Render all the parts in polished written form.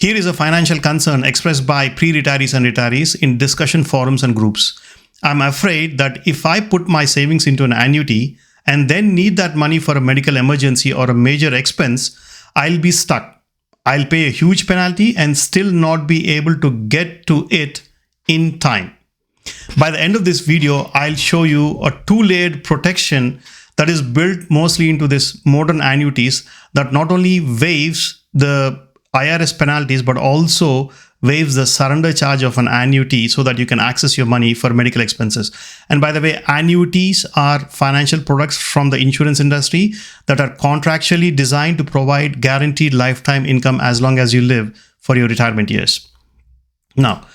Here is a financial concern expressed by pre-retirees and retirees in discussion forums and groups. I'm afraid that if I put my savings into an annuity and then need that money for a medical emergency or a major expense, I'll be stuck. I'll pay a huge penalty and still not be able to get to it in time. By the end of this video, I'll show you a two-layered protection that is built mostly into this modern annuities that not only waives the IRS penalties but also waives the surrender charge of an annuity so that you can access your money for medical expenses. And by the way, annuities are financial products from the insurance industry that are contractually designed to provide guaranteed lifetime income as long as you live for your retirement years. Now,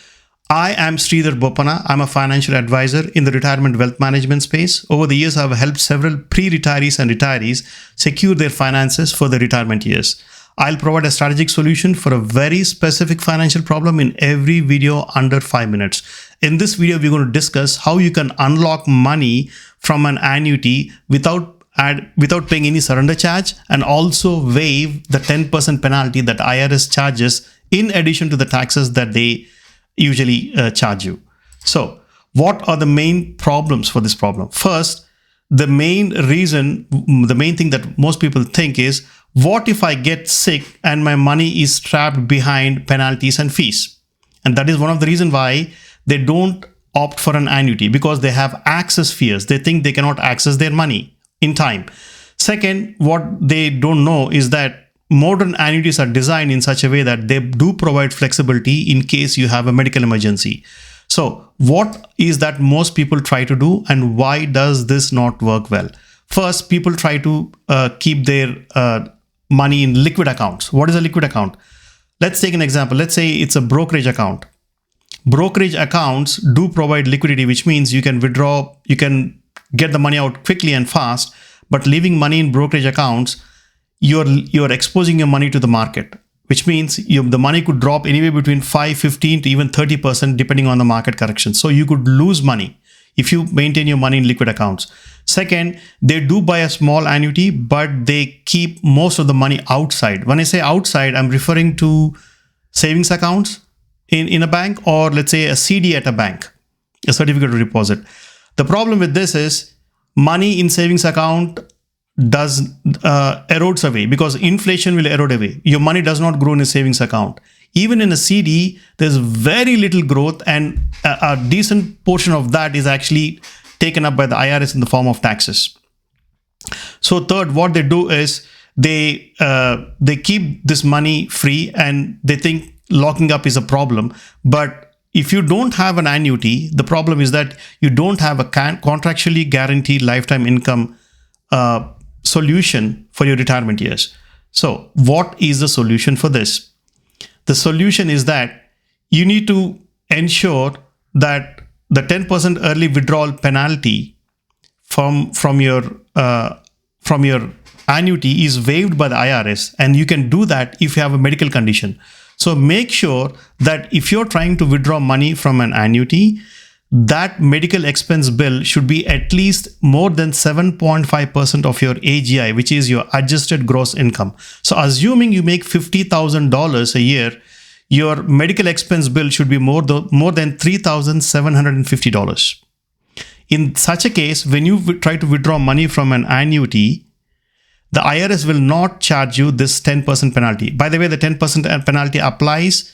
I am Sridhar Boppana. I'm a financial advisor in the retirement wealth management space. Over the years, I've helped several pre-retirees and retirees secure their finances for their retirement years. I'll provide a strategic solution for a very specific financial problem in every video under 5 minutes. In this video, we're going to discuss how you can unlock money from an annuity without paying any surrender charge and also waive the 10% penalty that IRS charges in addition to the taxes that they usually charge you. So what are the main problems for this problem? First, the main thing that most people think is, what if I get sick and my money is trapped behind penalties and fees? And that is one of the reasons why they don't opt for an annuity, because they have access fears. They think they cannot access their money in time. Second, what they don't know is that modern annuities are designed in such a way that they do provide flexibility in case you have a medical emergency. So what is that most people try to do, and why does this not work well? First, people try to keep their money in liquid accounts. What is a liquid account? Let's take an example. Let's say it's a brokerage account. Brokerage accounts do provide liquidity, which means you can withdraw, you can get the money out quickly and fast, but leaving money in brokerage accounts, you're exposing your money to the market, which means the money could drop anywhere between 5-15 to even 30% depending on the market correction. So you could lose money if you maintain your money in liquid accounts. Second, they do buy a small annuity, but they keep most of the money outside. When I say outside, I'm referring to savings accounts in a bank, or let's say a CD at a bank, a certificate of deposit. The problem with this is money in savings account erodes away because inflation will erode away. Your money does not grow in a savings account. Even in a CD, there's very little growth, and a decent portion of that is actually taken up by the IRS in the form of taxes. So third, what they do is they keep this money free and they think locking up is a problem. But if you don't have an annuity, the problem is that you don't have a contractually guaranteed lifetime income solution for your retirement years. So what is the solution for this? The solution is that you need to ensure that the 10% early withdrawal penalty from your annuity is waived by the IRS, and you can do that if you have a medical condition. So make sure that if you're trying to withdraw money from an annuity, that medical expense bill should be at least more than 7.5% of your AGI, which is your adjusted gross income. So assuming you make $50,000 a year, your medical expense bill should be more than $3,750. In such a case, when you try to withdraw money from an annuity, the IRS will not charge you this 10% penalty. By the way, the 10% penalty applies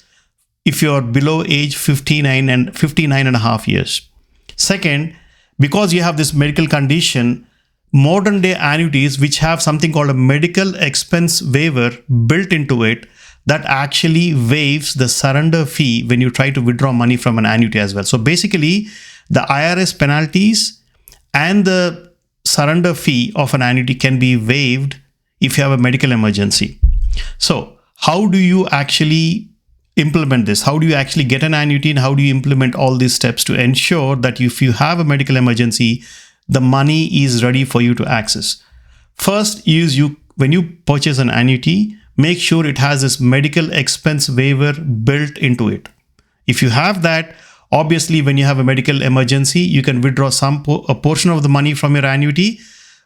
if you're below age 59 and a half years. Second, because you have this medical condition, modern day annuities, which have something called a medical expense waiver built into it, that actually waives the surrender fee when you try to withdraw money from an annuity as well. So basically, the IRS penalties and the surrender fee of an annuity can be waived if you have a medical emergency. So how do you actually implement this? How do you actually get an annuity, and how do you implement all these steps to ensure that if you have a medical emergency, the money is ready for you to access? First is when you purchase an annuity, make sure it has this medical expense waiver built into it. If you have that, obviously when you have a medical emergency, you can withdraw a portion of the money from your annuity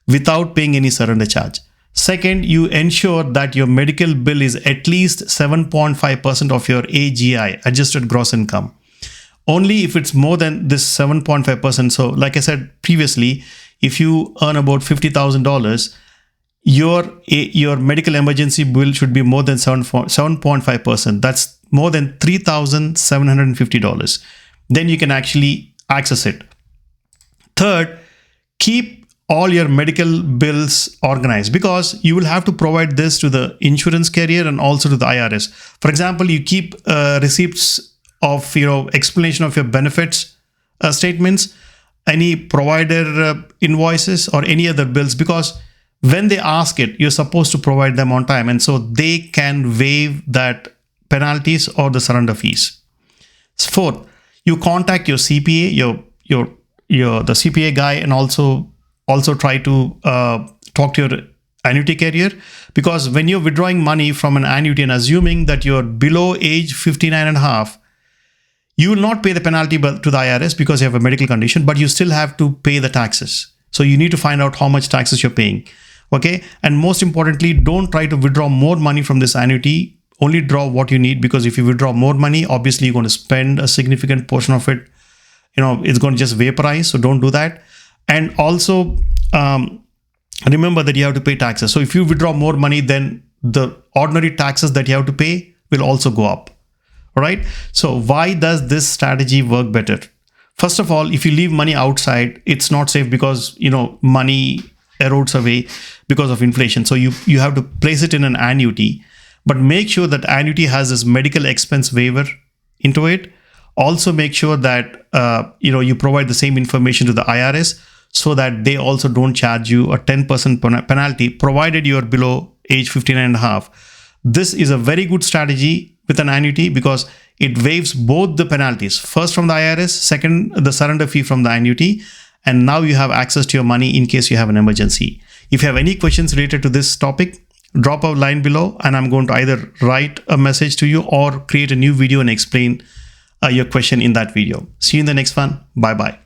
without paying any surrender charge. Second, you ensure that your medical bill is at least 7.5% of your AGI, adjusted gross income. Only if it's more than this 7.5%. So like I said previously, if you earn about $50,000, your medical emergency bill should be more than 7.5%. That's more than $3,750. Then you can actually access it. Third, keep all your medical bills organized, because you will have to provide this to the insurance carrier and also to the IRS. For example, you keep receipts of explanation of your benefits statements, any provider invoices, or any other bills, because when they ask it, you're supposed to provide them on time, and so they can waive that penalties or the surrender fees. Fourth, you contact your CPA, the CPA guy, and also try to talk to your annuity carrier, because when you're withdrawing money from an annuity and assuming that you're below age 59 and a half, you will not pay the penalty to the IRS because you have a medical condition, but you still have to pay the taxes. So you need to find out how much taxes you're paying. Okay. And most importantly, don't try to withdraw more money from this annuity. Only draw what you need, because if you withdraw more money, obviously you're going to spend a significant portion of it. It's going to just vaporize. So don't do that. And also remember that you have to pay taxes. So if you withdraw more money, then the ordinary taxes that you have to pay will also go up. All right. So why does this strategy work better? First of all, if you leave money outside, it's not safe, because money erodes away because of inflation. So you have to place it in an annuity, but make sure that annuity has this medical expense waiver into it. Also make sure that you provide the same information to the IRS, so that they also don't charge you a 10% penalty, provided you are below age 59 and a half. This is a very good strategy with an annuity, because it waives both the penalties, first from the IRS, second the surrender fee from the annuity, and now you have access to your money in case you have an emergency. If you have any questions related to this topic, drop a line below, and I'm going to either write a message to you or create a new video and explain your question in that video. See you in the next one. Bye bye.